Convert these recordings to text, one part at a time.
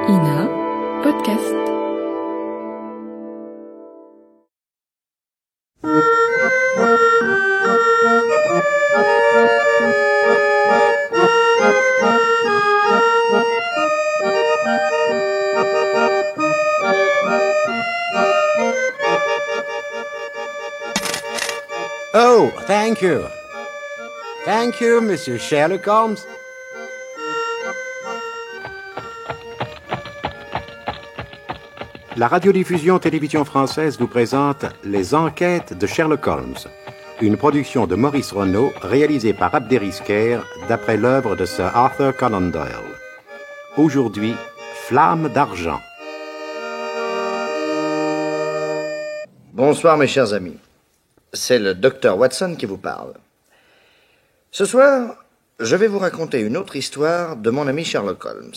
INA Podcast. Oh, thank you. Thank you, Monsieur Sherlock Holmes. La radiodiffusion-télévision française vous présente Les Enquêtes de Sherlock Holmes, une production de Maurice Renaud réalisée par Abderrys Kerr d'après l'œuvre de Sir Arthur Conan Doyle. Aujourd'hui, Flamme d'argent. Bonsoir mes chers amis, c'est le docteur Watson qui vous parle. Ce soir, je vais vous raconter une autre histoire de mon ami Sherlock Holmes.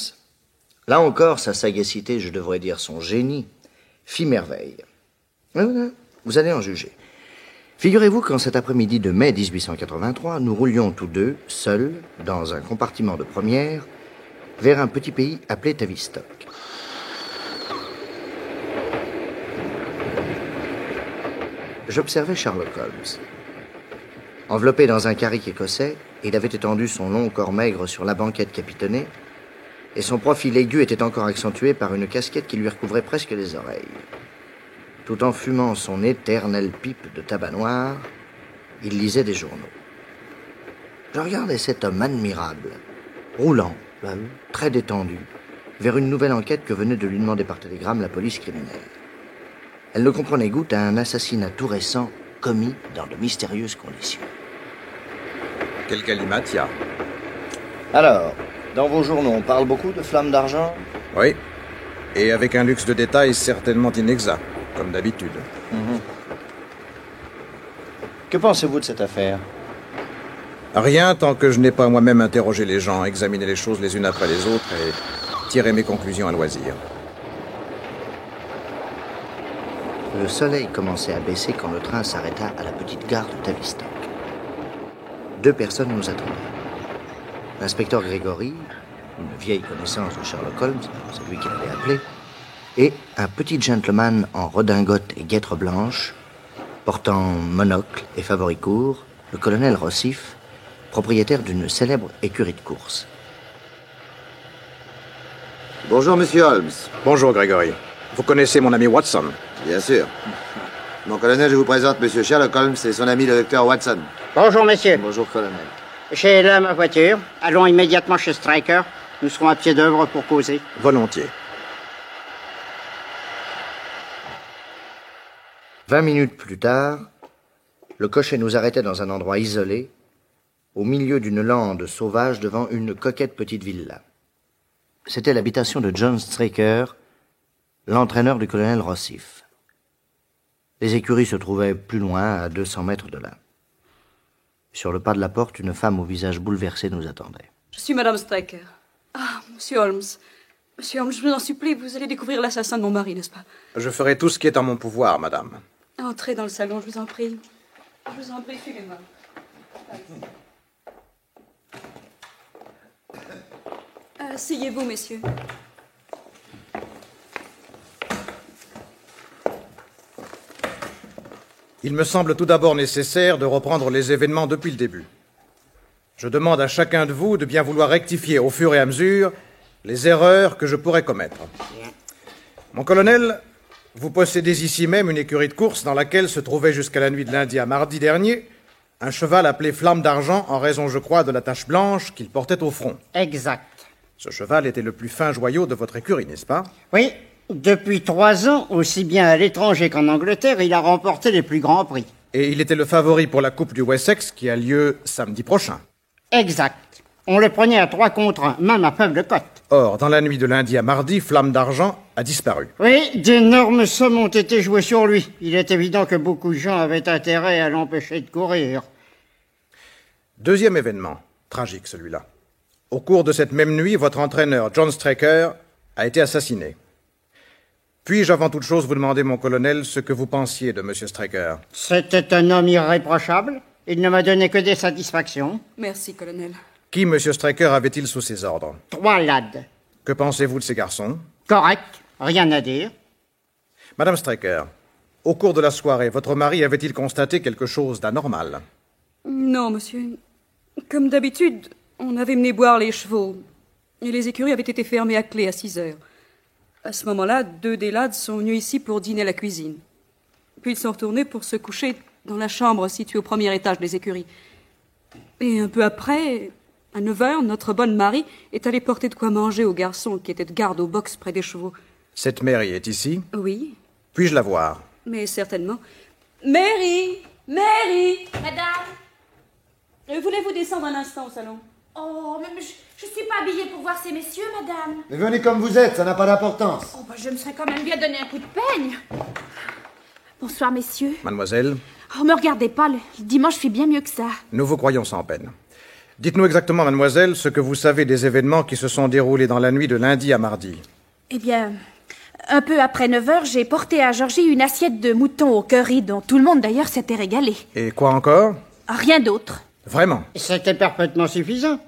Là encore, sa sagacité, je devrais dire son génie, fit merveille. Vous allez en juger. Figurez-vous qu'en cet après-midi de mai 1883, nous roulions tous deux, seuls, dans un compartiment de première, vers un petit pays appelé Tavistock. J'observais Sherlock Holmes. Enveloppé dans un carrick écossais, il avait étendu son long corps maigre sur la banquette capitonnée, et son profil aigu était encore accentué par une casquette qui lui recouvrait presque les oreilles. Tout en fumant son éternelle pipe de tabac noir, il lisait des journaux. Je regardais cet homme admirable, roulant, même, très détendu, vers une nouvelle enquête que venait de lui demander par télégramme la police criminelle. Elle ne comprenait goutte à un assassinat tout récent commis dans de mystérieuses conditions. Quel galimatias. Alors, dans vos journaux, on parle beaucoup de flammes d'argent ? Oui, et avec un luxe de détails certainement inexact, comme d'habitude. Que pensez-vous de cette affaire ? Rien tant que je n'ai pas moi-même interrogé les gens, examiné les choses les unes après les autres et tiré mes conclusions à loisir. Le soleil commençait à baisser quand le train s'arrêta à la petite gare de Tavistock. Deux personnes nous attendaient. L'inspecteur Gregory, une vieille connaissance de Sherlock Holmes, c'est lui qui l'avait appelé, et un petit gentleman en redingote et guêtre blanche, portant monocle et favoris courts, le colonel Rossif, propriétaire d'une célèbre écurie de course. Bonjour, monsieur Holmes. Bonjour, Gregory. Vous connaissez mon ami Watson ? Bien sûr. Mon colonel, je vous présente monsieur Sherlock Holmes et son ami le docteur Watson. Bonjour, messieurs. Bonjour, colonel. J'ai là ma voiture. Allons immédiatement chez Stryker. Nous serons à pied d'œuvre pour causer. Volontiers. 20 minutes plus tard, le cocher nous arrêtait dans un endroit isolé, au milieu d'une lande sauvage devant une coquette petite villa. C'était l'habitation de John Stryker, l'entraîneur du colonel Rossif. Les écuries se trouvaient plus loin, à 200 mètres de là. Sur le pas de la porte, une femme au visage bouleversé nous attendait. Je suis Madame Stryker. Ah, Monsieur Holmes. Monsieur Holmes, je vous en supplie, vous allez découvrir l'assassin de mon mari, n'est-ce pas ? Je ferai tout ce qui est en mon pouvoir, madame. Entrez dans le salon, je vous en prie. Je vous en prie, suivez-moi. Asseyez-vous, messieurs. Il me semble tout d'abord nécessaire de reprendre les événements depuis le début. Je demande à chacun de vous de bien vouloir rectifier au fur et à mesure les erreurs que je pourrais commettre. Mon colonel, vous possédez ici même une écurie de course dans laquelle se trouvait jusqu'à la nuit de lundi à mardi dernier un cheval appelé Flamme d'argent en raison, je crois, de la tache blanche qu'il portait au front. Exact. Ce cheval était le plus fin joyau de votre écurie, n'est-ce pas ? Oui, depuis 3 ans, aussi bien à l'étranger qu'en Angleterre, il a remporté les plus grands prix. Et il était le favori pour la Coupe du Wessex qui a lieu samedi prochain. Exact. On le prenait à 3 contre 1, même à faible cote. Or, dans la nuit de lundi à mardi, Flamme d'argent a disparu. Oui, d'énormes sommes ont été jouées sur lui. Il est évident que beaucoup de gens avaient intérêt à l'empêcher de courir. Deuxième événement, tragique celui-là. Au cours de cette même nuit, votre entraîneur, John Stryker, a été assassiné. Puis-je avant toute chose vous demander, mon colonel, ce que vous pensiez de M. Stryker ? C'était un homme irréprochable. Il ne m'a donné que des satisfactions. Merci, colonel. Qui M. Stryker avait-il sous ses ordres ? 3 lads. Que pensez-vous de ces garçons ? Correct, rien à dire. Madame Straker, au cours de la soirée, votre mari avait-il constaté quelque chose d'anormal? Non, monsieur. Comme d'habitude, on avait mené boire les chevaux. Et les écuries avaient été fermées à clé à 6 heures. À ce moment-là, 2 des lads sont venus ici pour dîner à la cuisine. Puis ils sont retournés pour se coucher dans la chambre située au premier étage des écuries. Et un peu après, à 9 heures, notre bonne Marie est allée porter de quoi manger aux garçons qui étaient de garde au box près des chevaux. Cette Mary est ici? Oui, Puis-je la voir? mais certainement. Mary! Mary! Madame? Voulez-vous descendre un instant au salon? Oh, mais je suis pas habillée pour voir ces messieurs, madame. Mais venez comme vous êtes, ça n'a pas d'importance. Oh, bah, je me serais quand même bien donné un coup de peigne. Bonsoir, messieurs. Mademoiselle, Oh, me regardez pas, le dimanche fait bien mieux que ça. nous vous croyons sans peine. Dites-nous exactement, mademoiselle, ce que vous savez des événements qui se sont déroulés dans la nuit de lundi à mardi. Eh bien, un peu après 9 heures, j'ai porté à Georgie une assiette de mouton au curry, dont tout le monde d'ailleurs s'était régalé. Et quoi encore? Rien d'autre. Vraiment? C'était parfaitement suffisant.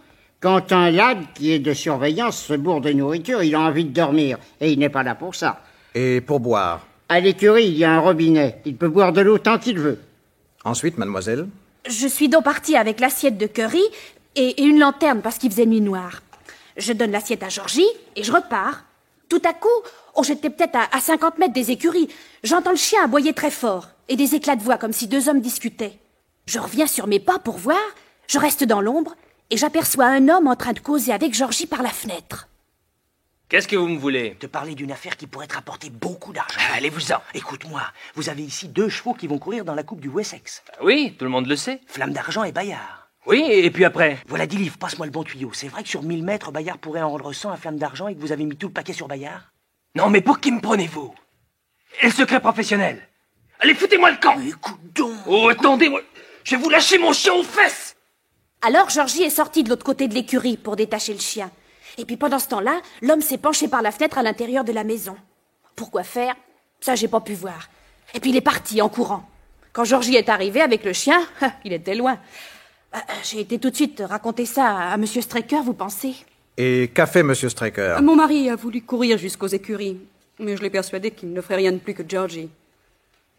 Quand un lad qui est de surveillance se bourre de nourriture, il a envie de dormir, et il n'est pas là pour ça. Et pour boire? À l'écurie, il y a un robinet. Il peut boire de l'eau tant qu'il veut. Ensuite, mademoiselle? Je suis donc partie avec l'assiette de curry et une lanterne parce qu'il faisait nuit noire. Je donne l'assiette à Georgie et je repars. Tout à coup, j'étais peut-être à 50 mètres des écuries. J'entends le chien aboyer très fort et des éclats de voix comme si 2 hommes discutaient. Je reviens sur mes pas pour voir, je reste dans l'ombre et j'aperçois un homme en train de causer avec Georgie par la fenêtre. Qu'est-ce que vous me voulez? Te parler d'une affaire qui pourrait te rapporter beaucoup d'argent. Allez-vous-en. Écoute-moi, vous avez ici 2 chevaux qui vont courir dans la coupe du Wessex. Oui, tout le monde le sait. Flamme d'Argent et Bayard. Oui, et puis après? Voilà 10 livres, passe-moi le bon tuyau. C'est vrai que sur 1000 mètres, Bayard pourrait en rendre 100 à Flamme d'Argent et que vous avez mis tout le paquet sur Bayard? Non, mais pour qui me prenez-vous? Et le secret professionnel? Allez, foutez-moi le camp! Écoute donc. Oh, attendez-moi! Je vais vous lâcher mon chien aux fesses! Alors Georgie est sortie de l'autre côté de l'écurie pour détacher le chien. Et puis pendant ce temps-là, l'homme s'est penché par la fenêtre à l'intérieur de la maison. Pourquoi faire? Ça, j'ai pas pu voir. Et puis il est parti en courant. Quand Georgie est arrivé avec le chien, il était loin. J'ai été tout de suite raconter ça à Monsieur Straker, vous pensez? Et qu'a fait Monsieur Straker? Mon mari a voulu courir jusqu'aux écuries, mais je l'ai persuadé qu'il ne ferait rien de plus que Georgie.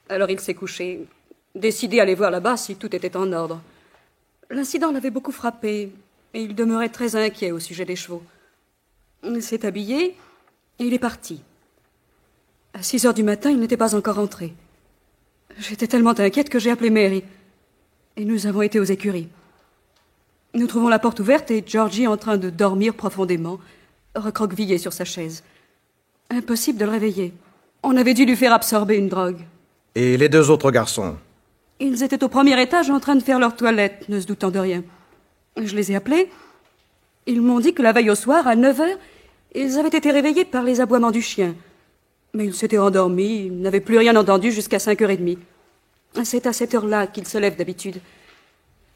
Alors il s'est couché, décidé à aller voir là-bas si tout était en ordre. L'incident l'avait beaucoup frappé, et il demeurait très inquiet au sujet des chevaux. Il s'est habillé, et il est parti. À 6 heures du matin, il n'était pas encore rentré. J'étais tellement inquiète que j'ai appelé Mary, et nous avons été aux écuries. Nous trouvons la porte ouverte et Georgie en train de dormir profondément, recroquevillé sur sa chaise. Impossible de le réveiller. On avait dû lui faire absorber une drogue. Et les 2 autres garçons? Ils étaient au premier étage en train de faire leur toilette, ne se doutant de rien. Je les ai appelés. Ils m'ont dit que la veille au soir, à 9 heures, ils avaient été réveillés par les aboiements du chien. Mais ils s'étaient endormis, ils n'avaient plus rien entendu jusqu'à 5h30. C'est à cette heure-là qu'ils se lèvent d'habitude.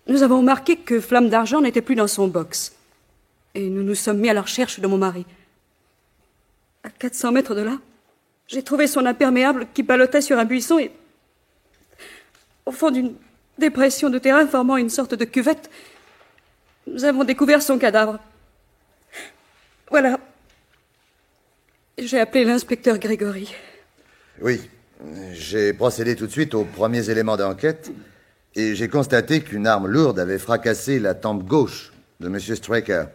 Nous avons remarqué que Flamme d'Argent n'était plus dans son box. Et nous nous sommes mis à la recherche de mon mari. À 400 mètres de là, j'ai trouvé son imperméable qui ballottait sur un buisson et... Au fond d'une dépression de terrain formant une sorte de cuvette, nous avons découvert son cadavre. Voilà. J'ai appelé l'inspecteur Grégory. Oui, j'ai procédé tout de suite aux premiers éléments d'enquête et j'ai constaté qu'une arme lourde avait fracassé la tempe gauche de M. Straker.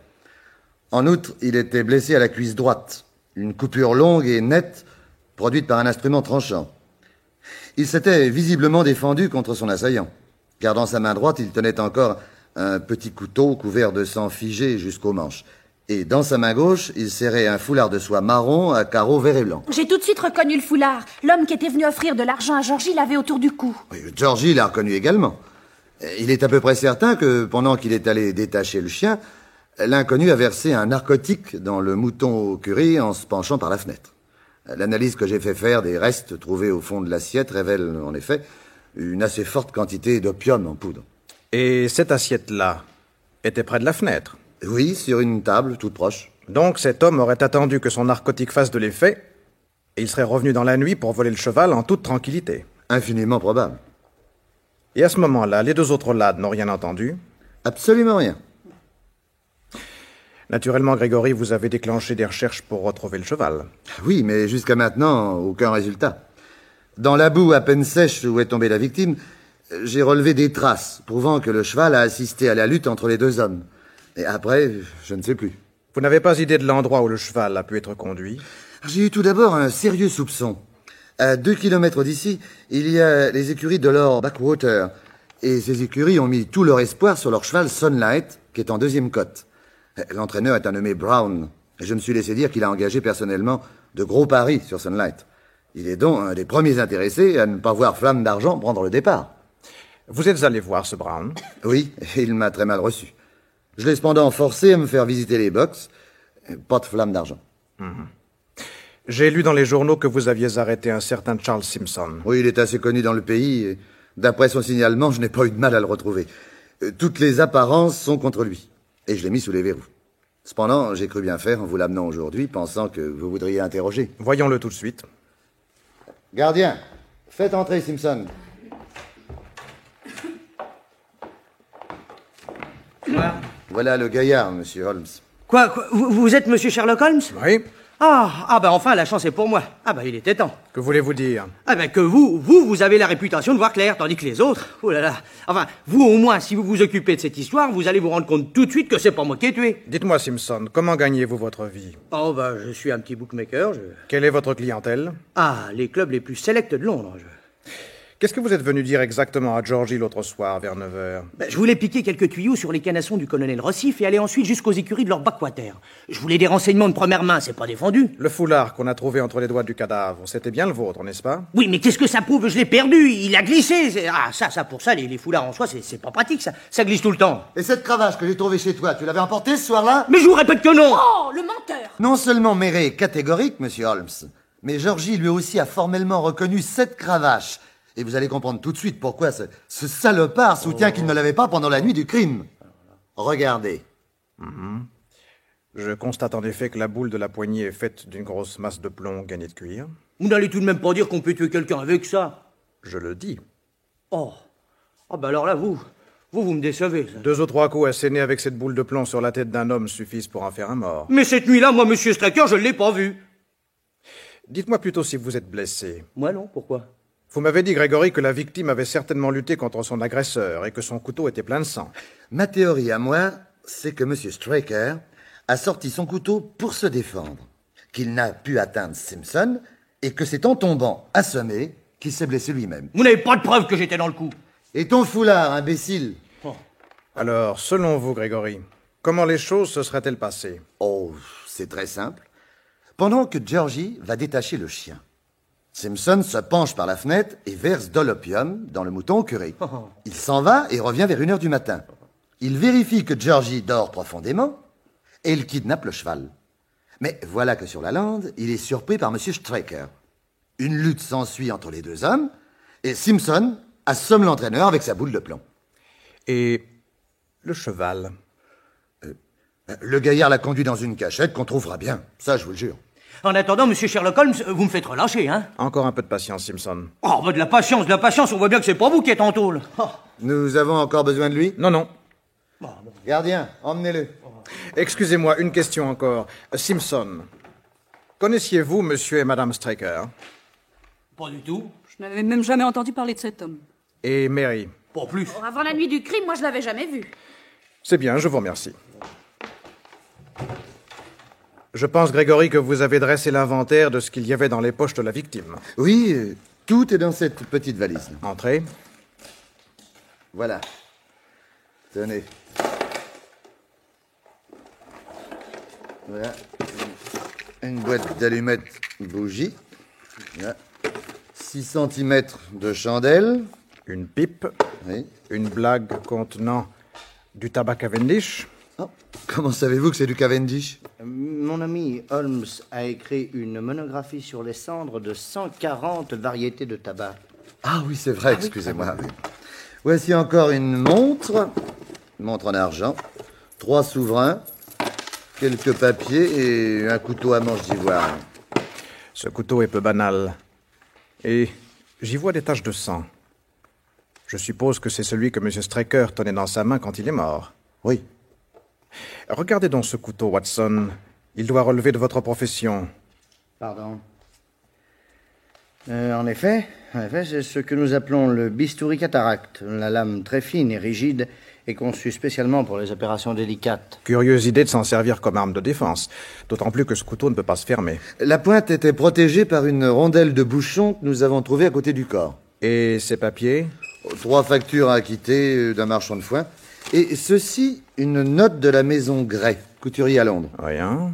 En outre, il était blessé à la cuisse droite, une coupure longue et nette produite par un instrument tranchant. Il s'était visiblement défendu contre son assaillant, car dans sa main droite, il tenait encore un petit couteau couvert de sang figé jusqu'aux manches. Et dans sa main gauche, il serrait un foulard de soie marron à carreaux verts et blancs. J'ai tout de suite reconnu le foulard. L'homme qui était venu offrir de l'argent à Georgie l'avait autour du cou. Oui, Georgie l'a reconnu également. Il est à peu près certain que, pendant qu'il est allé détacher le chien, l'inconnu a versé un narcotique dans le mouton au curry en se penchant par la fenêtre. L'analyse que j'ai fait faire des restes trouvés au fond de l'assiette révèle, en effet, une assez forte quantité d'opium en poudre. Et cette assiette-là était près de la fenêtre? Oui, sur une table toute proche. Donc cet homme aurait attendu que son narcotique fasse de l'effet, et il serait revenu dans la nuit pour voler le cheval en toute tranquillité. Infiniment probable. Et à ce moment-là, les 2 autres lads n'ont rien entendu? Absolument rien. Naturellement, Grégory, vous avez déclenché des recherches pour retrouver le cheval. Oui, mais jusqu'à maintenant, aucun résultat. Dans la boue à peine sèche où est tombée la victime, j'ai relevé des traces prouvant que le cheval a assisté à la lutte entre les deux hommes. Et après, je ne sais plus. Vous n'avez pas idée de l'endroit où le cheval a pu être conduit? J'ai eu tout d'abord un sérieux soupçon. À 2 kilomètres d'ici, il y a les écuries de Lord Backwater. Et ces écuries ont mis tout leur espoir sur leur cheval Sunlight, qui est en 2e cote. L'entraîneur est un nommé Brown. Et je me suis laissé dire qu'il a engagé personnellement de gros paris sur Sunlight. Il est donc un des premiers intéressés à ne pas voir Flamme d'Argent prendre le départ. Vous êtes allé voir ce Brown? Oui, il m'a très mal reçu. Je l'ai cependant forcé à me faire visiter les box. Pas de Flamme d'Argent. J'ai lu dans les journaux que vous aviez arrêté un certain Charles Simpson. Oui, il est assez connu dans le pays. Et d'après son signalement, je n'ai pas eu de mal à le retrouver. Toutes les apparences sont contre lui. Et je l'ai mis sous les verrous. Cependant, j'ai cru bien faire en vous l'amenant aujourd'hui, pensant que vous voudriez interroger. Voyons-le tout de suite. Gardien, faites entrer Simpson. Voilà le gaillard, monsieur Holmes. Quoi, vous êtes monsieur Sherlock Holmes? Oui. Enfin, la chance est pour moi. Il était temps. Que voulez-vous dire? Que vous avez la réputation de voir clair, tandis que les autres, oh là là. Enfin, vous au moins, si vous vous occupez de cette histoire, vous allez vous rendre compte tout de suite que c'est pas moi qui ai tué. Dites-moi, Simpson, comment gagnez-vous votre vie? Je suis un petit bookmaker, Quelle est votre clientèle? Les clubs les plus sélects de Londres, Qu'est-ce que vous êtes venu dire exactement à Georgie l'autre soir, vers 9h? Je voulais piquer quelques tuyaux sur les canassons du colonel Rossif et aller ensuite jusqu'aux écuries de Lord Backwater. Je voulais des renseignements de première main, c'est pas défendu. Le foulard qu'on a trouvé entre les doigts du cadavre, c'était bien le vôtre, n'est-ce pas? Oui, mais qu'est-ce que ça prouve? Je l'ai perdu, il a glissé. Pour ça, les foulards en soi, c'est pas pratique, ça glisse tout le temps. Et cette cravache que j'ai trouvée chez toi, tu l'avais emportée ce soir-là? Mais je vous répète que non. Oh, le menteur! Non seulement Méré est catégorique, monsieur Holmes, mais Georgie lui aussi a formellement reconnu cette cravache. Et vous allez comprendre tout de suite pourquoi ce salopard soutient qu'il ne l'avait pas pendant la nuit du crime. Regardez. Je constate en effet que la boule de la poignée est faite d'une grosse masse de plomb gagnée de cuir. Vous n'allez tout de même pas dire qu'on peut tuer quelqu'un avec ça? Je le dis. Alors là, vous me décevez. Ça. 2 ou 3 coups assénés avec cette boule de plomb sur la tête d'un homme suffisent pour en faire un mort. Mais cette nuit-là, moi, monsieur Straker, je ne l'ai pas vu. Dites-moi plutôt si vous êt blessé. Moi non, pourquoi? Vous m'avez dit, Grégory, que la victime avait certainement lutté contre son agresseur et que son couteau était plein de sang. Ma théorie à moi, c'est que monsieur Straker a sorti son couteau pour se défendre, qu'il n'a pu atteindre Simpson et que c'est en tombant assommé qu'il s'est blessé lui-même. Vous n'avez pas de preuve que j'étais dans le coup. Et ton foulard, imbécile? Alors, selon vous, Grégory, comment les choses se seraient-elles passées? C'est très simple. Pendant que Georgie va détacher le chien, Simpson se penche par la fenêtre et verse de l'opium dans le mouton au curry. Il s'en va et revient vers 1h du matin. Il vérifie que Georgie dort profondément et il kidnappe le cheval. Mais voilà que sur la lande, il est surpris par monsieur Straker. Une lutte s'ensuit entre les deux hommes et Simpson assomme l'entraîneur avec sa boule de plomb. Et le cheval? Le gaillard l'a conduit dans une cachette qu'on trouvera bien, ça je vous le jure. En attendant, monsieur Sherlock Holmes, vous me faites relâcher, hein? Encore un peu de patience, Simpson. De la patience, on voit bien que c'est pas vous qui êtes en tôle. Nous avons encore besoin de lui? Non. Gardien, emmenez-le. Excusez-moi, une question encore. Simpson, connaissiez-vous monsieur et madame Straker? Pas du tout. Je n'avais même jamais entendu parler de cet homme. Et Mary? Pas plus. Avant la nuit du crime, moi je l'avais jamais vu. C'est bien, je vous remercie. Je pense, Grégory, que vous avez dressé l'inventaire de ce qu'il y avait dans les poches de la victime. Oui, tout est dans cette petite valise. Entrez. Voilà. Tenez. Voilà. Une boîte d'allumettes bougie. Voilà. 6 cm de chandelle. Une pipe. Oui. Une blague contenant du tabac Cavendish. Comment savez-vous que c'est du Cavendish? Mon ami Holmes a écrit une monographie sur les cendres de 140 variétés de tabac. Ah oui, c'est vrai, excusez-moi. Oui. Voici encore une montre en argent, 3 souverains, quelques papiers et un couteau à manche d'ivoire. Ce couteau est peu banal. Et j'y vois des taches de sang. Je suppose que c'est celui que M. Straker tenait dans sa main quand il est mort. Oui. Regardez donc ce couteau, Watson. Il doit relever de votre profession. Pardon. En effet, c'est ce que nous appelons le bistouri cataracte. La lame très fine et rigide est conçue spécialement pour les opérations délicates. Curieuse idée de s'en servir comme arme de défense. D'autant plus que ce couteau ne peut pas se fermer. La pointe était protégée par une rondelle de bouchon que nous avons trouvée à côté du corps. Et ces papiers? 3 factures à acquitter d'un marchand de foin. Et ceci, une note de la maison Gray, couturier à Londres. Rien.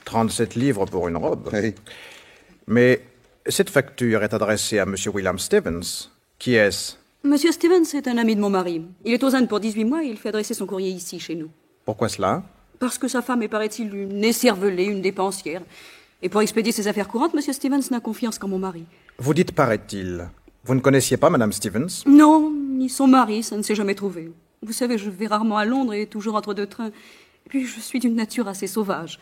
37 livres pour une robe. Oui. Mais cette facture est adressée à M. William Stevens. Qui est-ce? Monsieur Stevens est un ami de mon mari. Il est aux Indes pour 18 mois et il fait adresser son courrier ici, chez nous. Pourquoi cela? Parce que sa femme est, paraît-il, une écervelée, une dépensière. Et pour expédier ses affaires courantes, Monsieur Stevens n'a confiance qu'en mon mari. Vous dites paraît-il. Vous ne connaissiez pas Madame Stevens? Non, ni son mari, ça ne s'est jamais trouvé. Vous savez, je vais rarement à Londres et toujours entre 2 trains. Et puis, je suis d'une nature assez sauvage.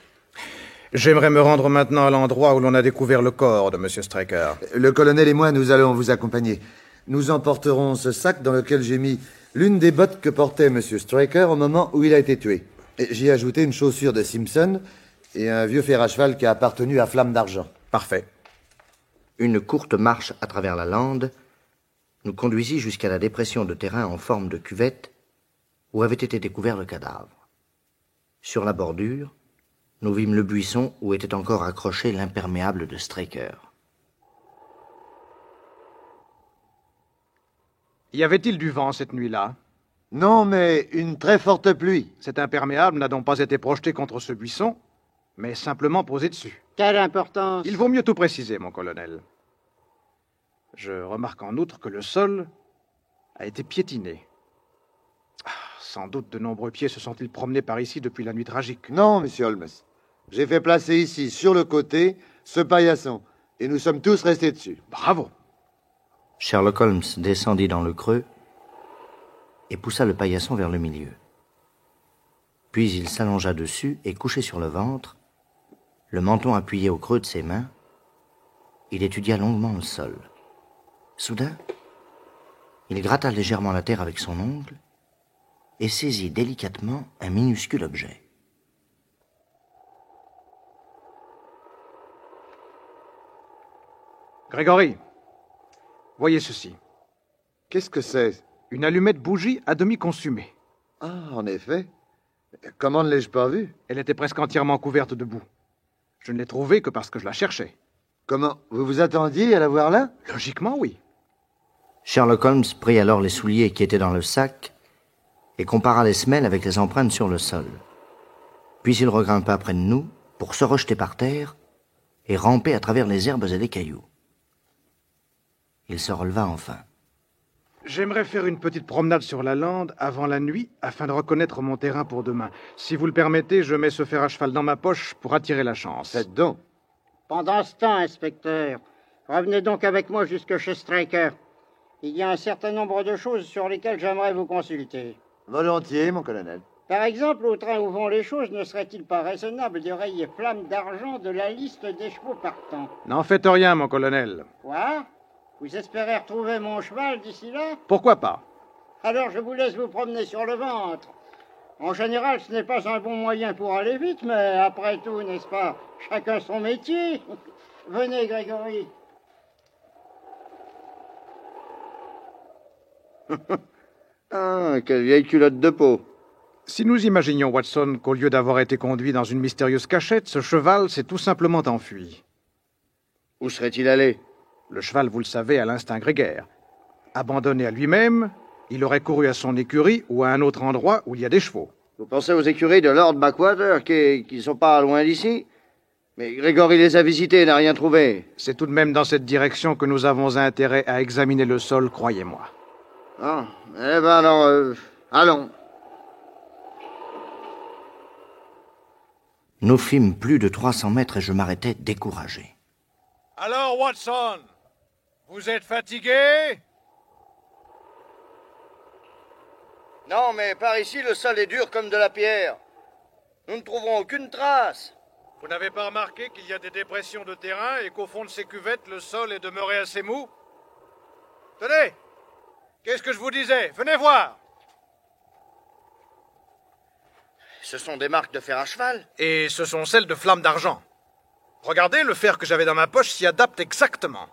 J'aimerais me rendre maintenant à l'endroit où l'on a découvert le corps de M. Straker. Le colonel et moi, nous allons vous accompagner. Nous emporterons ce sac dans lequel j'ai mis l'une des bottes que portait M. Straker au moment où il a été tué. Et j'y ai ajouté une chaussure de Simpson et un vieux fer à cheval qui a appartenu à Flamme d'Argent. Parfait. Une courte marche à travers la lande nous conduisit jusqu'à la dépression de terrain en forme de cuvette où avait été découvert le cadavre. Sur la bordure, nous vîmes le buisson où était encore accroché l'imperméable de Straker. Y avait-il du vent cette nuit-là? Non, mais une très forte pluie. Cet imperméable n'a donc pas été projeté contre ce buisson, mais simplement posé dessus. Quelle importance! Il vaut mieux tout préciser, mon colonel. Je remarque en outre que le sol a été piétiné. Sans doute de nombreux pieds se sont-ils promenés par ici depuis la nuit tragique. Non, monsieur Holmes. J'ai fait placer ici, sur le côté, ce paillasson, et nous sommes tous restés dessus. Bravo. Sherlock Holmes descendit dans le creux et poussa le paillasson vers le milieu. Puis il s'allongea dessus et, couché sur le ventre, le menton appuyé au creux de ses mains, il étudia longuement le sol. Soudain, il gratta légèrement la terre avec son ongle et saisit délicatement un minuscule objet. Grégory, voyez ceci. Qu'est-ce que c'est? Une allumette bougie à demi consumée. Ah, en effet. Comment ne l'ai-je pas vue? Elle était presque entièrement couverte de boue. Je ne l'ai trouvée que parce que je la cherchais. Comment? Vous vous attendiez à la voir là? Logiquement, oui. Sherlock Holmes prit alors les souliers qui étaient dans le sac et compara les semelles avec les empreintes sur le sol. Puis il regrimpa près de nous pour se rejeter par terre et ramper à travers les herbes et les cailloux. Il se releva enfin. J'aimerais faire une petite promenade sur la lande avant la nuit afin de reconnaître mon terrain pour demain. Si vous le permettez, je mets ce fer à cheval dans ma poche pour attirer la chance. Faites donc. Pendant ce temps, inspecteur, revenez donc avec moi jusque chez Straker. Il y a un certain nombre de choses sur lesquelles j'aimerais vous consulter. Volontiers, mon colonel. Par exemple, au train où vont les choses, ne serait-il pas raisonnable de rayer Flamme d'Argent de la liste des chevaux partants? N'en faites rien, mon colonel. Quoi? Vous espérez retrouver mon cheval d'ici là? Pourquoi pas? Alors je vous laisse vous promener sur le ventre. En général, ce n'est pas un bon moyen pour aller vite, mais après tout, n'est-ce pas? Chacun son métier. Venez, Grégory. Ah, quelle vieille culotte de peau. Si nous imaginions, Watson, qu'au lieu d'avoir été conduit dans une mystérieuse cachette, ce cheval s'est tout simplement enfui. Où serait-il allé? Le cheval, vous le savez, a l'instinct grégaire. Abandonné à lui-même, il aurait couru à son écurie ou à un autre endroit où il y a des chevaux. Vous pensez aux écuries de Lord Backwater, qui sont pas loin d'ici? Mais Grégory les a visités et n'a rien trouvé. C'est tout de même dans cette direction que nous avons intérêt à examiner le sol, croyez-moi. Ah, eh ben alors, allons. Nous fîmes plus de 300 mètres et je m'arrêtai découragé. Alors, Watson, vous êtes fatigué? Non, mais par ici, le sol est dur comme de la pierre. Nous ne trouverons aucune trace. Vous n'avez pas remarqué qu'il y a des dépressions de terrain et qu'au fond de ces cuvettes, le sol est demeuré assez mou? Tenez! Qu'est-ce que je vous disais? Venez voir! Ce sont des marques de fer à cheval. Et ce sont celles de Flamme d'Argent. Regardez, le fer que j'avais dans ma poche s'y adapte exactement.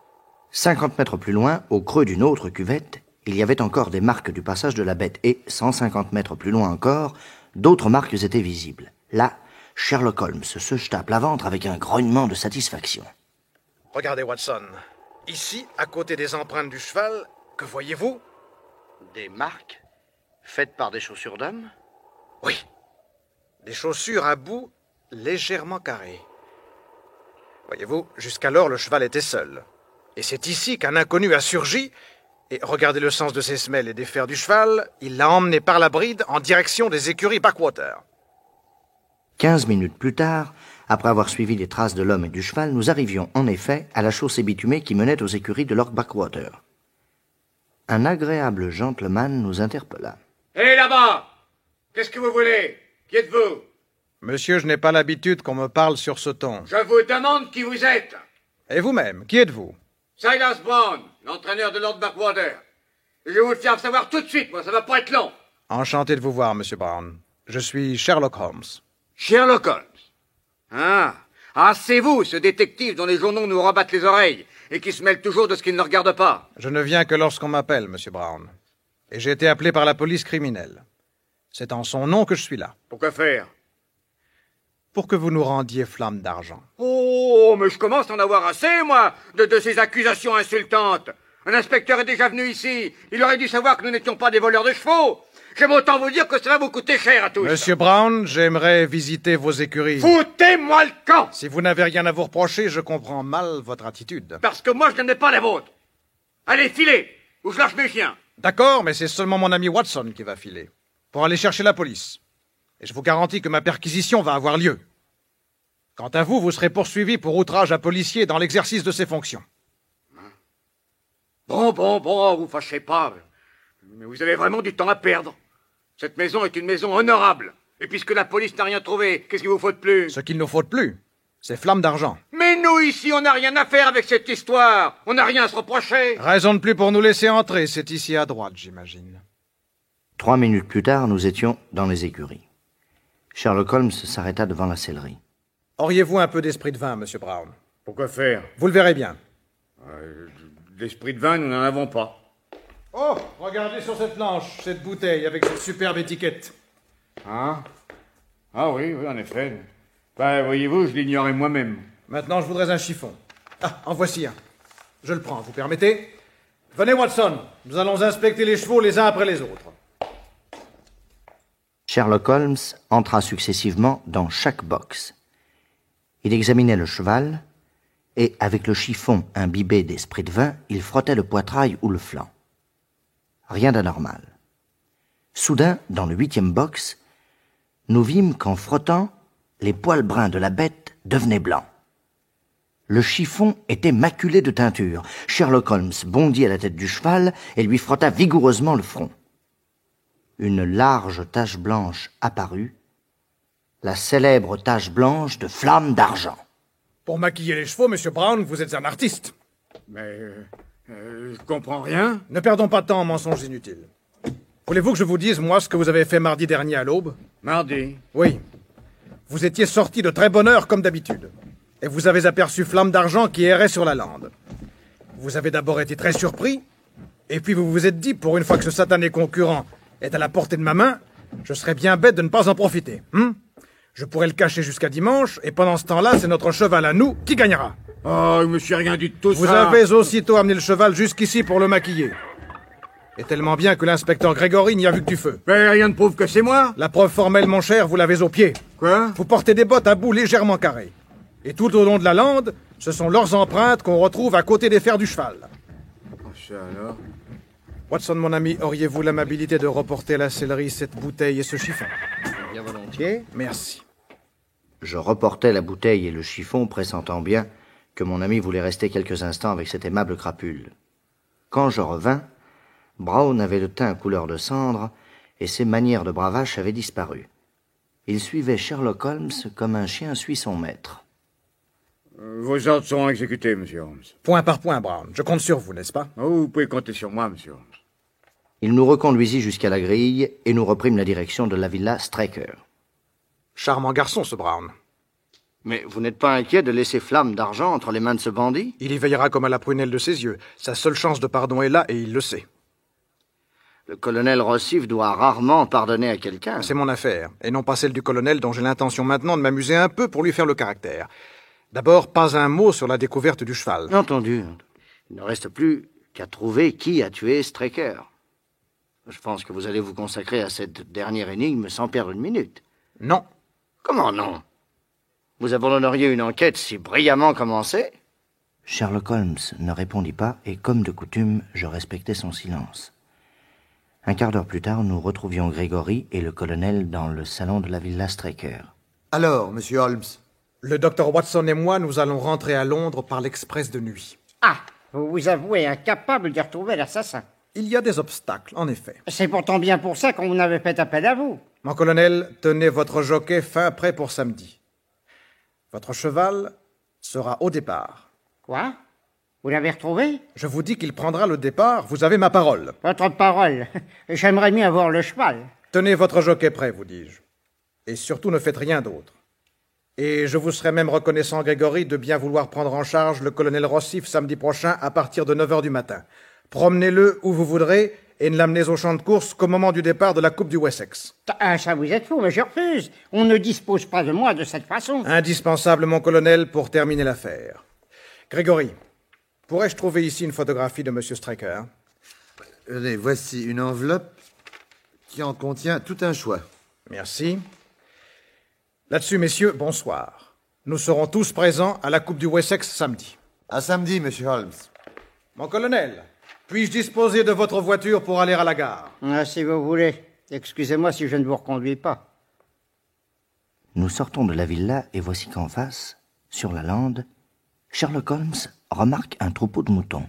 50 mètres plus loin, au creux d'une autre cuvette, il y avait encore des marques du passage de la bête et, 150 mètres plus loin encore, d'autres marques étaient visibles. Là, Sherlock Holmes se jeta à plat ventre avec un grognement de satisfaction. Regardez, Watson. Ici, à côté des empreintes du cheval, que voyez-vous? Des marques faites par des chaussures d'homme? Oui. Des chaussures à bout légèrement carrées. Voyez-vous, jusqu'alors, le cheval était seul. Et c'est ici qu'un inconnu a surgi, et regardez le sens de ses semelles et des fers du cheval, il l'a emmené par la bride en direction des écuries Backwater. 15 minutes plus tard, après avoir suivi les traces de l'homme et du cheval, nous arrivions en effet à la chaussée bitumée qui menait aux écuries de Lord Backwater. Un agréable gentleman nous interpella. Hé, là-bas! Qu'est-ce que vous voulez? Qui êtes-vous? Monsieur, je n'ai pas l'habitude qu'on me parle sur ce ton. Je vous demande qui vous êtes. Et vous-même, qui êtes-vous? Silas Brown, l'entraîneur de Lord Backwater. Je vais vous le faire savoir tout de suite, moi, ça va pas être long. Enchanté de vous voir, Monsieur Brown. Je suis Sherlock Holmes. Sherlock Holmes. Ah, c'est vous, ce détective dont les journaux nous rabattent les oreilles et qui se mêle toujours de ce qu'il ne regarde pas. Je ne viens que lorsqu'on m'appelle, Monsieur Brown. Et j'ai été appelé par la police criminelle. C'est en son nom que je suis là. Pourquoi faire? Pour que vous nous rendiez Flamme d'Argent. Oh, mais je commence à en avoir assez, moi, de ces accusations insultantes. Un inspecteur est déjà venu ici. Il aurait dû savoir que nous n'étions pas des voleurs de chevaux. J'aime autant vous dire que ça va vous coûter cher à tous. Monsieur Brown, j'aimerais visiter vos écuries. Foutez-moi le camp! Si vous n'avez rien à vous reprocher, je comprends mal votre attitude. Parce que moi, je n'aimais pas la vôtre. Allez, filez, ou je lâche mes chiens. D'accord, mais c'est seulement mon ami Watson qui va filer. Pour aller chercher la police. Et je vous garantis que ma perquisition va avoir lieu. Quant à vous, vous serez poursuivi pour outrage à policier dans l'exercice de ses fonctions. Bon, vous fâchez pas. Mais vous avez vraiment du temps à perdre. Cette maison est une maison honorable. Et puisque la police n'a rien trouvé, qu'est-ce qu'il vous faut de plus? Ce qu'il nous faut de plus, c'est Flamme d'Argent. Mais nous, ici, on n'a rien à faire avec cette histoire. On n'a rien à se reprocher. Raison de plus pour nous laisser entrer. C'est ici à droite, j'imagine. 3 minutes plus tard, nous étions dans les écuries. Sherlock Holmes s'arrêta devant la sellerie. Auriez-vous un peu d'esprit de vin, Monsieur Brown? Pourquoi faire? Vous le verrez bien. D'esprit de vin, nous n'en avons pas. Oh, regardez sur cette planche, cette bouteille avec cette superbe étiquette. Ah oui, en effet. Voyez-vous, je l'ignorais moi-même. Maintenant, je voudrais un chiffon. Ah, en voici un. Je le prends, vous permettez? Venez, Watson, nous allons inspecter les chevaux les uns après les autres. Sherlock Holmes entra successivement dans chaque box. Il examinait le cheval, et avec le chiffon imbibé d'esprit de vin, il frottait le poitrail ou le flanc. Rien d'anormal. Soudain, dans le 8e box, nous vîmes qu'en frottant, les poils bruns de la bête devenaient blancs. Le chiffon était maculé de teinture. Sherlock Holmes bondit à la tête du cheval et lui frotta vigoureusement le front. Une large tache blanche apparut, la célèbre tache blanche de Flamme d'Argent. Pour maquiller les chevaux, Monsieur Brown, vous êtes un artiste. Mais je comprends rien. Ne perdons pas de temps en mensonges inutiles. Voulez-vous que je vous dise, moi, ce que vous avez fait mardi dernier à l'aube? Mardi? Oui. Vous étiez sorti de très bonne heure, comme d'habitude. Et vous avez aperçu Flamme d'Argent qui errait sur la lande. Vous avez d'abord été très surpris, et puis vous vous êtes dit, pour une fois que ce satané concurrent est à la portée de ma main, je serais bien bête de ne pas en profiter. Je pourrais le cacher jusqu'à dimanche, et pendant ce temps-là, c'est notre cheval à nous qui gagnera. Oh, je me suis rien dit de tout ça. Vous avez aussitôt amené le cheval jusqu'ici pour le maquiller. Et tellement bien que l'inspecteur Gregory n'y a vu que du feu. Mais rien ne prouve que c'est moi. La preuve formelle, mon cher, vous l'avez aux pieds. Quoi? Vous portez des bottes à bout légèrement carrées. Et tout au long de la lande, ce sont leurs empreintes qu'on retrouve à côté des fers du cheval. Oh, ça alors? Watson, mon ami, auriez-vous l'amabilité de reporter à la sellerie cette bouteille et ce chiffon? Bien volontiers. Merci. Je reportai la bouteille et le chiffon, pressentant bien que mon ami voulait rester quelques instants avec cette aimable crapule. Quand je revins, Brown avait le teint couleur de cendre et ses manières de bravache avaient disparu. Il suivait Sherlock Holmes comme un chien suit son maître. Vos ordres seront exécutés, monsieur Holmes. Point par point, Brown. Je compte sur vous, n'est-ce pas? Oh, vous pouvez compter sur moi, monsieur Holmes. Il nous reconduisit jusqu'à la grille et nous reprîmes la direction de la villa Straker. Charmant garçon, ce Brown. Mais vous n'êtes pas inquiet de laisser Flamme d'argent entre les mains de ce bandit? Il y veillera comme à la prunelle de ses yeux. Sa seule chance de pardon est là, et il le sait. Le colonel Rossif doit rarement pardonner à quelqu'un. C'est mon affaire, et non pas celle du colonel dont j'ai l'intention maintenant de m'amuser un peu pour lui faire le caractère. D'abord, pas un mot sur la découverte du cheval. Entendu. Il ne reste plus qu'à trouver qui a tué Straker. Je pense que vous allez vous consacrer à cette dernière énigme sans perdre une minute. Non. Comment non? Vous abandonneriez une enquête si brillamment commencée? Sherlock Holmes ne répondit pas, et comme de coutume, je respectais son silence. Un quart d'heure plus tard, nous retrouvions Grégory et le colonel dans le salon de la villa Straker. Alors, monsieur Holmes? Le docteur Watson et moi, nous allons rentrer à Londres par l'express de nuit. Ah, vous vous avouez incapable de retrouver l'assassin. Il y a des obstacles, en effet. C'est pourtant bien pour ça qu'on avait fait appel à vous. Mon colonel, tenez votre jockey fin prêt pour samedi. Votre cheval sera au départ. Quoi? Vous l'avez retrouvé? Je vous dis qu'il prendra le départ, vous avez ma parole. Votre parole. J'aimerais mieux avoir le cheval. Tenez votre jockey prêt, vous dis-je. Et surtout ne faites rien d'autre. Et je vous serais même reconnaissant, Grégory, de bien vouloir prendre en charge le colonel Rossif samedi prochain à partir de 9h du matin. Promenez-le où vous voudrez et ne l'amenez au champ de course qu'au moment du départ de la Coupe du Wessex. Ah, ça vous êtes fou, mais je refuse. On ne dispose pas de moi de cette façon. Indispensable, mon colonel, pour terminer l'affaire. Grégory, pourrais-je trouver ici une photographie de M. Straker? Allez, voici une enveloppe qui en contient tout un choix. Merci. Là-dessus, messieurs, bonsoir. Nous serons tous présents à la Coupe du Wessex samedi. À samedi, monsieur Holmes. Mon colonel, puis-je disposer de votre voiture pour aller à la gare? Ah, si vous voulez. Excusez-moi si je ne vous reconduis pas. Nous sortons de la villa et voici qu'en face, sur la lande, Sherlock Holmes remarque un troupeau de moutons.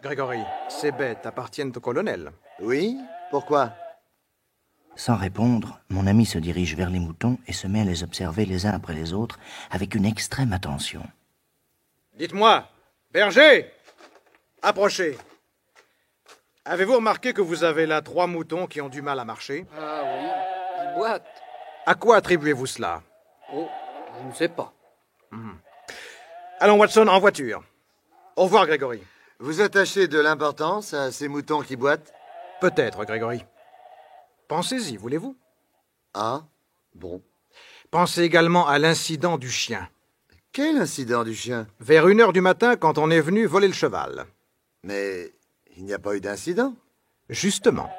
Grégory, ces bêtes appartiennent au colonel. Oui? Pourquoi? Sans répondre, mon ami se dirige vers les moutons et se met à les observer les uns après les autres avec une extrême attention. Dites-moi, berger, approchez. Avez-vous remarqué que vous avez là 3 moutons qui ont du mal à marcher? Ah oui, ils boitent. À quoi attribuez-vous cela? Oh, je ne sais pas. Allons, Watson, en voiture. Au revoir, Grégory. Vous attachez de l'importance à ces moutons qui boitent? Peut-être, Grégory. Pensez-y, voulez-vous? Ah, bon. Pensez également à l'incident du chien. Quel incident du chien? Vers 1h du matin, quand on est venu voler le cheval. Mais il n'y a pas eu d'incident. Justement.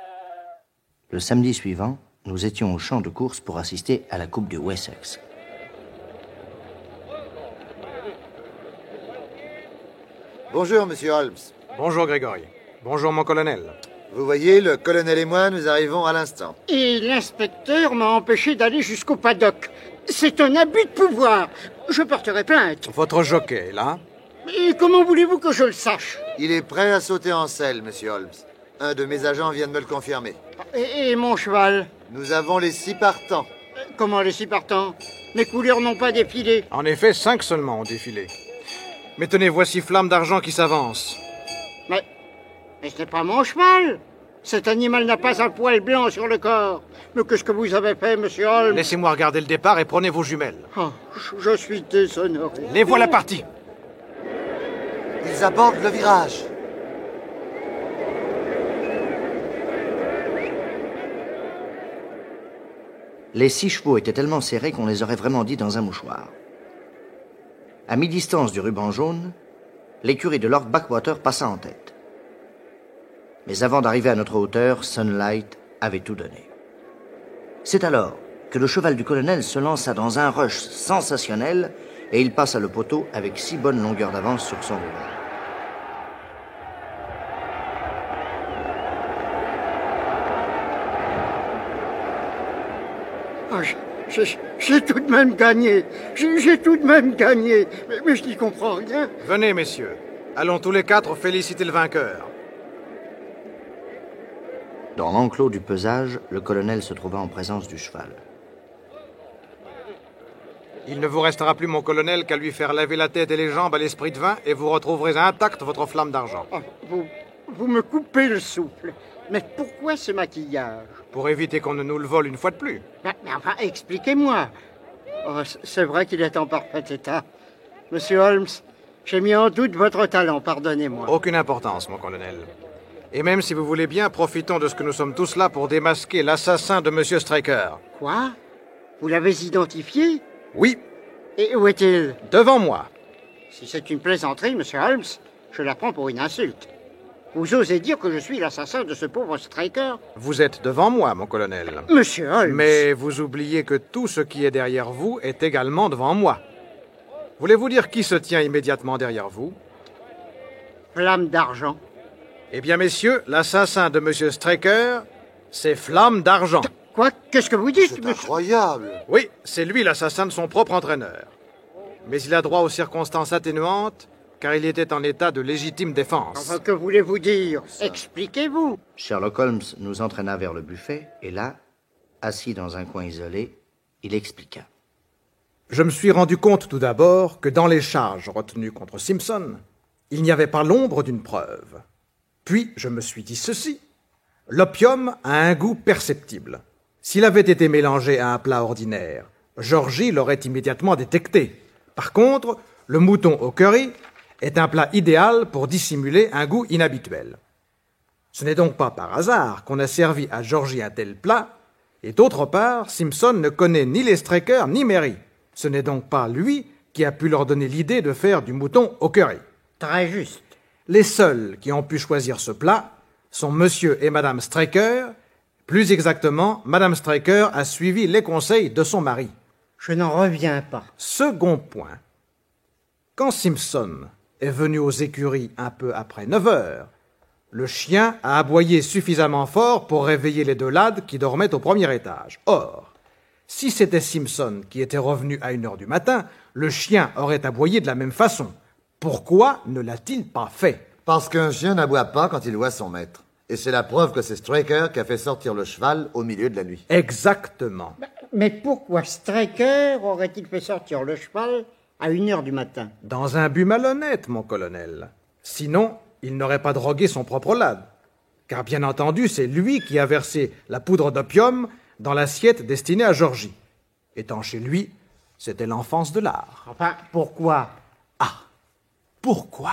Le samedi suivant, nous étions au champ de course pour assister à la Coupe du Wessex. Bonjour, monsieur Holmes. Bonjour, Grégory. Bonjour, mon colonel. Vous voyez, le colonel et moi, nous arrivons à l'instant. Et l'inspecteur m'a empêché d'aller jusqu'au paddock. C'est un abus de pouvoir. Je porterai plainte. Votre jockey, là? Et comment voulez-vous que je le sache? Il est prêt à sauter en selle, monsieur Holmes. Un de mes agents vient de me le confirmer. Et mon cheval? Nous avons les 6 partants. Comment les 6 partants? Mes couleurs n'ont pas défilé. En effet, 5 seulement ont défilé. Mais tenez, voici Flamme d'Argent qui s'avance. Mais ce n'est pas mon cheval. Cet animal n'a pas un poil blanc sur le corps. Mais qu'est-ce que vous avez fait, monsieur Holmes? Laissez-moi regarder le départ et prenez vos jumelles. Oh, je suis déshonoré. Les voilà partis. Ils abordent le virage. Les 6 chevaux étaient tellement serrés qu'on les aurait vraiment dit dans un mouchoir. À mi-distance du ruban jaune, l'écurie de Lord Backwater passa en tête. Mais avant d'arriver à notre hauteur, Sunlight avait tout donné. C'est alors que le cheval du colonel se lança dans un rush sensationnel et il passa le poteau avec 6 bonnes longueurs d'avance sur son rival. Oh, j'ai tout de même gagné. J'ai tout de même gagné. Mais je n'y comprends rien. Venez, messieurs. Allons tous les 4 féliciter le vainqueur. Dans l'enclos du pesage, le colonel se trouva en présence du cheval. Il ne vous restera plus, mon colonel, qu'à lui faire laver la tête et les jambes à l'esprit de vin et vous retrouverez intact votre Flamme d'Argent. Oh, vous me coupez le souffle. Mais pourquoi ce maquillage? Pour éviter qu'on ne nous le vole une fois de plus. Mais enfin, expliquez-moi. Oh, c'est vrai qu'il est en parfait état. Monsieur Holmes, j'ai mis en doute votre talent, pardonnez-moi. Aucune importance, mon colonel. Et même si vous voulez bien, profitons de ce que nous sommes tous là pour démasquer l'assassin de Monsieur Straker. Quoi? Vous l'avez identifié? Oui. Et où est-il? Devant moi. Si c'est une plaisanterie, Monsieur Holmes, je la prends pour une insulte. Vous osez dire que je suis l'assassin de ce pauvre Straker? Vous êtes devant moi, mon colonel. Monsieur Holmes. Mais vous oubliez que tout ce qui est derrière vous est également devant moi. Voulez-vous dire qui se tient immédiatement derrière vous? Flamme d'argent. Eh bien, messieurs, l'assassin de Monsieur Straker, c'est Flamme d'argent. Quoi? Qu'est-ce que vous dites, C'est monsieur? incroyable. Oui, c'est lui l'assassin de son propre entraîneur. Mais il a droit aux circonstances atténuantes, car il était en état de légitime défense. Enfin, que voulez-vous dire? Expliquez-vous. Sherlock Holmes nous entraîna vers le buffet, et là, assis dans un coin isolé, il expliqua. Je me suis rendu compte tout d'abord que dans les charges retenues contre Simpson, il n'y avait pas l'ombre d'une preuve. Puis je me suis dit ceci. L'opium a un goût perceptible. S'il avait été mélangé à un plat ordinaire, Georgie l'aurait immédiatement détecté. Par contre, le mouton au curry est un plat idéal pour dissimuler un goût inhabituel. Ce n'est donc pas par hasard qu'on a servi à Georgie un tel plat, et d'autre part, Simpson ne connaît ni les Straker ni Mary. Ce n'est donc pas lui qui a pu leur donner l'idée de faire du mouton au curry. Très juste. Les seuls qui ont pu choisir ce plat sont Monsieur et Madame Straker. Plus exactement, Madame Straker a suivi les conseils de son mari. Je n'en reviens pas. Second point. Quand Simpson est venu aux écuries un peu après 9 heures, le chien a aboyé suffisamment fort pour réveiller les deux lads qui dormaient au premier étage. Or, si c'était Simpson qui était revenu à 1 heure du matin, le chien aurait aboyé de la même façon. Pourquoi ne l'a-t-il pas fait? Parce qu'un chien n'aboie pas quand il voit son maître. Et c'est la preuve que c'est Straker qui a fait sortir le cheval au milieu de la nuit. Exactement. Mais pourquoi Straker aurait-il fait sortir le cheval à 1 heure du matin? Dans un but malhonnête, mon colonel. Sinon, il n'aurait pas drogué son propre lad. Car bien entendu, c'est lui qui a versé la poudre d'opium dans l'assiette destinée à Georgie. Étant chez lui, c'était l'enfance de l'art. Enfin, pourquoi? Pourquoi?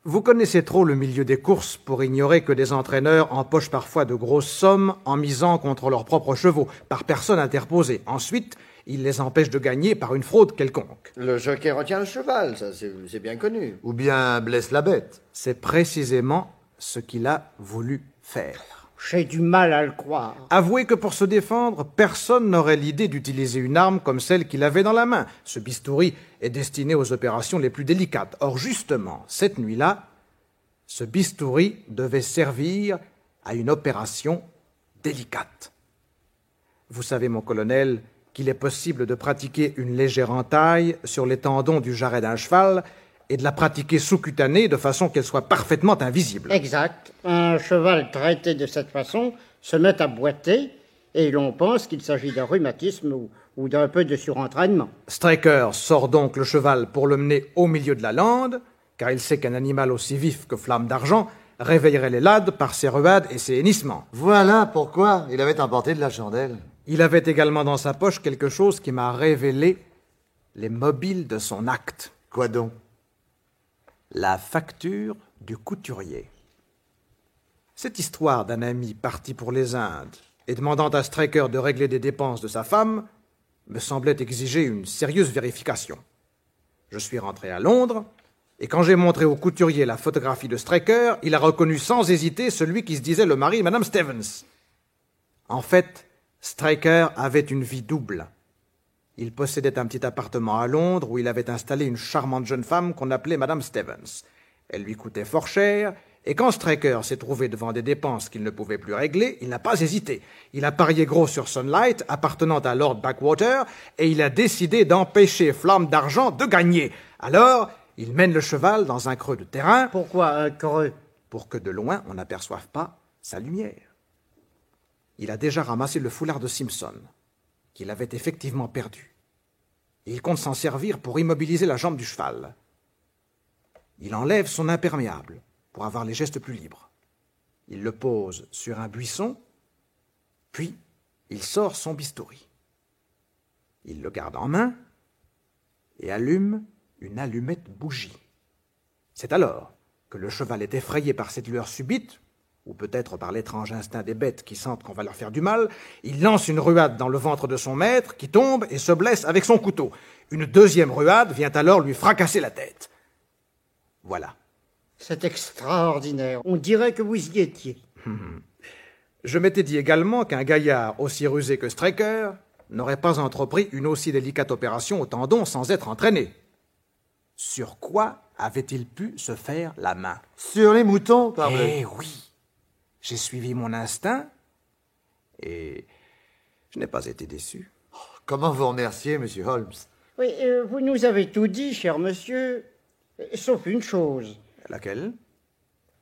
Vous connaissez trop le milieu des courses pour ignorer que des entraîneurs empochent parfois de grosses sommes en misant contre leurs propres chevaux, par personne interposée. Ensuite, ils les empêchent de gagner par une fraude quelconque. Le jockey retient le cheval, ça c'est bien connu. Ou bien blesse la bête. C'est précisément ce qu'il a voulu faire. J'ai du mal à le croire. Avouez que pour se défendre, personne n'aurait l'idée d'utiliser une arme comme celle qu'il avait dans la main. Ce bistouri est destiné aux opérations les plus délicates. Or, justement, cette nuit-là, ce bistouri devait servir à une opération délicate. Vous savez, mon colonel, qu'il est possible de pratiquer une légère entaille sur les tendons du jarret d'un cheval et de la pratiquer sous-cutanée de façon qu'elle soit parfaitement invisible. Exact. Un cheval traité de cette façon se met à boiter et l'on pense qu'il s'agit d'un rhumatisme ou d'un peu de surentraînement. Straker sort donc le cheval pour le mener au milieu de la lande, car il sait qu'un animal aussi vif que Flamme d'argent réveillerait les lads par ses ruades et ses hennissements. Voilà pourquoi il avait emporté de la chandelle. Il avait également dans sa poche quelque chose qui m'a révélé les mobiles de son acte. Quoi donc? La facture du couturier. Cette histoire d'un ami parti pour les Indes et demandant à Straker de régler des dépenses de sa femme me semblait exiger une sérieuse vérification. Je suis rentré à Londres, et quand j'ai montré au couturier la photographie de Straker, il a reconnu sans hésiter celui qui se disait le mari de Madame Stevens. En fait, Straker avait une vie double. Il possédait un petit appartement à Londres où il avait installé une charmante jeune femme qu'on appelait Madame Stevens. Elle lui coûtait fort cher, et quand Straker s'est trouvé devant des dépenses qu'il ne pouvait plus régler, il n'a pas hésité. Il a parié gros sur Sunlight, appartenant à Lord Backwater, et il a décidé d'empêcher Flamme d'argent de gagner. Alors, il mène le cheval dans un creux de terrain. Pourquoi un creux? Pour que de loin on n'aperçoive pas sa lumière. Il a déjà ramassé le foulard de Simpson, qu'il avait effectivement perdu. Et il compte s'en servir pour immobiliser la jambe du cheval. Il enlève son imperméable pour avoir les gestes plus libres. Il le pose sur un buisson, puis il sort son bistouri. Il le garde en main et allume une allumette bougie. C'est alors que le cheval est effrayé par cette lueur subite, ou peut-être par l'étrange instinct des bêtes qui sentent qu'on va leur faire du mal. Il lance une ruade dans le ventre de son maître, qui tombe et se blesse avec son couteau. Une deuxième ruade vient alors lui fracasser la tête. Voilà. C'est extraordinaire. On dirait que vous y étiez. Je m'étais dit également qu'un gaillard aussi rusé que Straker n'aurait pas entrepris une aussi délicate opération au tendon sans être entraîné. Sur quoi avait-il pu se faire la main? Sur les moutons, parbleu. Eh oui. J'ai suivi mon instinct et je n'ai pas été déçu. Comment vous remercier, monsieur Holmes? Oui, vous nous avez tout dit, cher monsieur, sauf une chose. Laquelle?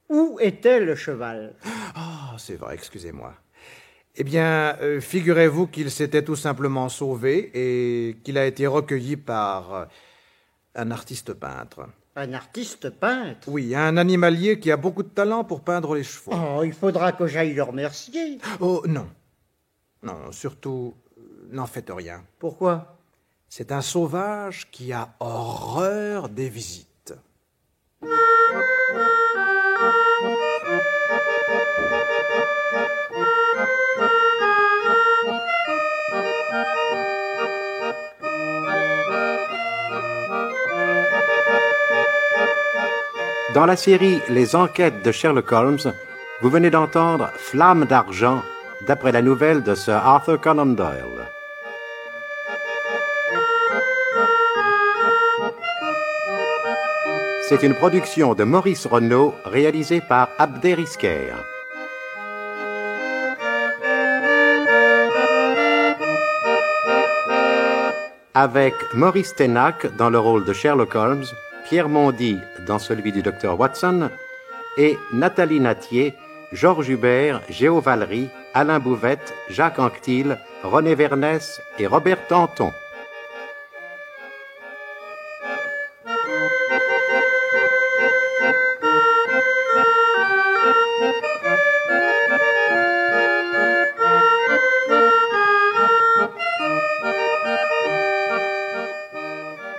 Où était le cheval? Ah, c'est vrai, excusez-moi. Eh bien, figurez-vous qu'il s'était tout simplement sauvé et qu'il a été recueilli par un artiste peintre. Un artiste peintre? Oui, un animalier qui a beaucoup de talent pour peindre les chevaux. Oh, il faudra que j'aille le remercier. Oh, non. Non, surtout, n'en faites rien. Pourquoi? C'est un sauvage qui a horreur des visites. Dans la série Les enquêtes de Sherlock Holmes, vous venez d'entendre Flamme d'argent, d'après la nouvelle de Sir Arthur Conan Doyle. C'est une production de Maurice Renaud, réalisée par Abder Isker. Avec Maurice Ténac dans le rôle de Sherlock Holmes, Pierre Mondy dans celui du Dr Watson, et Nathalie Nattier, Georges Hubert, Géo Valery, Alain Bouvette, Jacques Anquetil, René Vernès et Robert Tanton.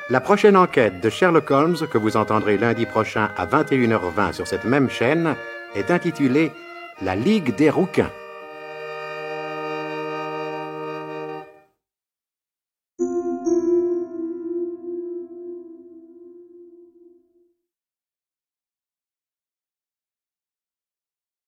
La prochaine enquête de Sherlock Holmes, que vous entendrez lundi prochain à 21h20 sur cette même chaîne, est intitulée « La Ligue des rouquins ».